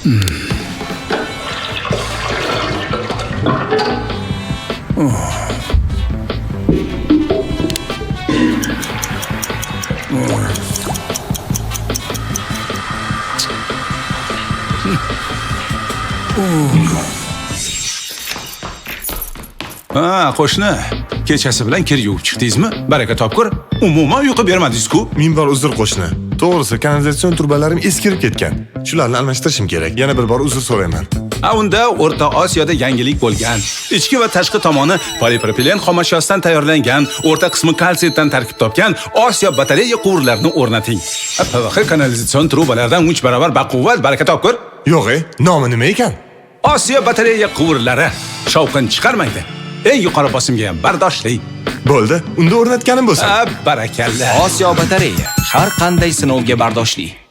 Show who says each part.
Speaker 1: Ha, qo'shni. Kechasi bilan kir yuvib chiqdingizmi? Baraka topkur. Umuman uyqu bermadingiz-ku.
Speaker 2: Minbar uzr qo'shni. To'g'risi, kanalizatsion turbalarim eskirib ketgan. Shularni almashtirishim kerak. Yana bir bor uzr so'rayman.
Speaker 1: Unda O'rta Osiyoda yangilik bo'lgan. Ichki va tashqi tomoni polipropilen xomashyosidan tayyorlangan, o'rta qismi kalsiydan tarkib topgan Osiyo batareya quvurlarini o'rnating. PVX kanalizatsion trubalardan 3 barobar baquvvat, baraka topkur.
Speaker 2: Yo'q, nomi nima ekan?
Speaker 1: Osiyo batareya quvurlari shovqin chiqarmaydi. Eng yuqori bosimga ham bardoshli.
Speaker 2: Bo'ldi, unda o'rnatganim bo'lsin.
Speaker 1: Barakalla.
Speaker 3: Osiyo batareya har qanday sinovga bardoshli.